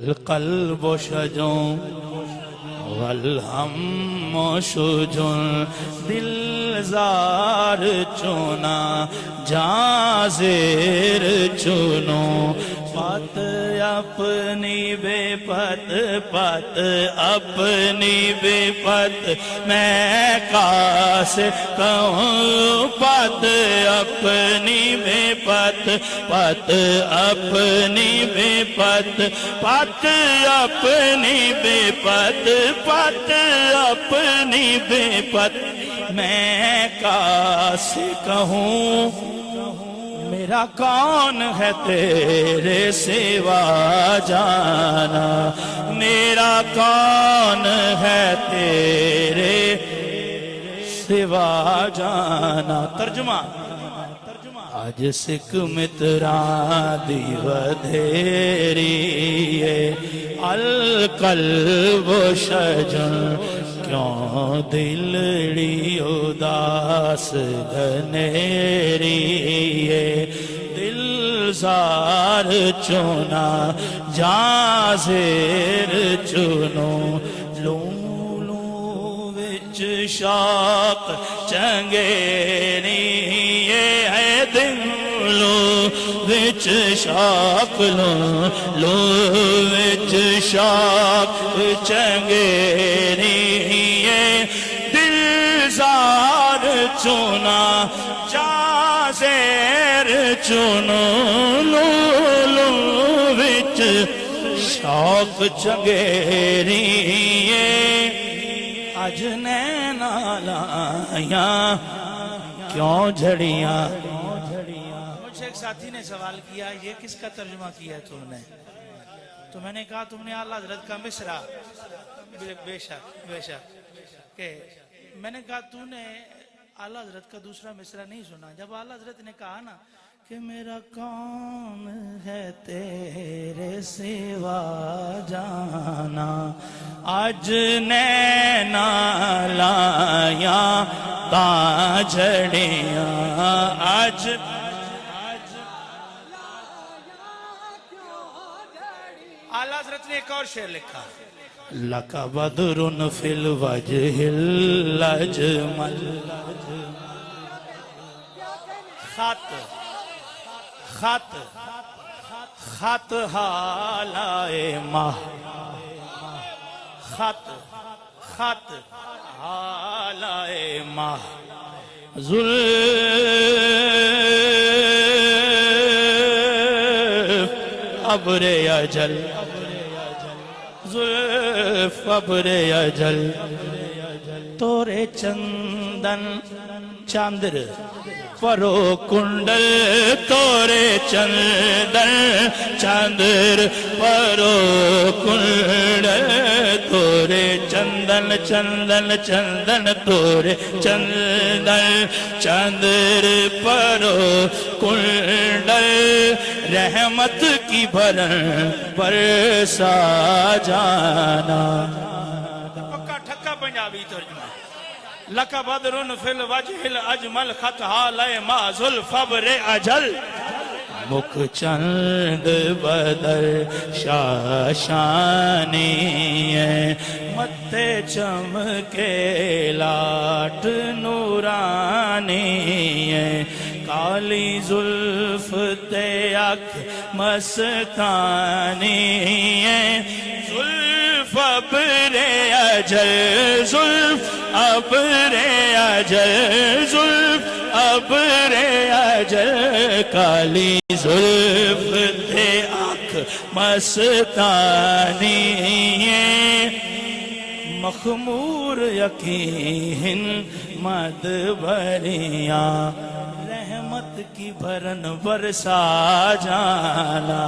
القلب شجوں والہم شجن، دل زار چنا جاں زیر چنو، پت اپنی بے پت، پت اپنی بے پت میں کاسے کہوں، پت اپنی بے پت، پت اپنی بے پت، پت اپنی بے پت، پت اپنی بے پت میں کاسے کہوں، میرا کون ہے تیرے سوا جانا، میرا کون ہے تیرے سوا جانا۔ ترجمہ آج سکھ متران دی ودھیری ہے، القلب شجن کیوں دلڑی اداس گھنیری ہے، دل زار چنا جاں زیر چنو، لوں لوں وچ شوق چنگیری ہے، دلوں وچ شوق لوں وچ شوق چنگیری ہے، دل زار چنا جاں زیر چنو، لوں وچ شوق چنگیری ہے، اج نینا لائیاں کیوں جھڑیاں۔ مجھ سے ایک ساتھی نے سوال کیا یہ کس کا ترجمہ کیا ہے تم نے؟ تو میں نے کہا تم نے اعلیٰ حضرت کا مصرع، بے شک بے شک، کہ میں نے کہا تو نے اعلیٰ حضرت کا دوسرا مصرع نہیں سنا؟ جب اعلیٰ حضرت نے کہا نا کہ میرا کون ہے تیرے سوا جانا، آج نینا لائیاں تاں جھڑیاں، آج اعلیٰ حضرت نے ایک اور شعر لکھا، لَكَ بَدْرٌ فِي الْوَجْهِ الْأَجْمَلِ، خط خط خط حالائے ماہ، خط خط حالائے ماہ، زلف ابر اجل، زلف ابر اجل، تورے چندن چاندر پرو کنڈل، تورے چندن چاندر پرو کنڈل، تورے چندن چندن چندن، تورے چندن چاندر پرو کنڈل، رحمت کی بھرن برسا جانا۔ پکا ٹھکا پنجابی ترجمہ، لَكَ بَدْرٌ فِي الْوَجْهِ الْأَجْمَلِ، خط حالائے ما زلف ابر اجل، مک چند بدر شاشانی ہے، متے چمکے لاٹ نورانی ہے، کالی زلف تے اکھ مستانی ہے، زلف ابر اجل، زلف ابر اجل، زلف ابر اجل، کالی زلف تے اکھ مستانی ہے، مخمور یقین مد بھریاں، رحمت کی بھرن برسا جانا۔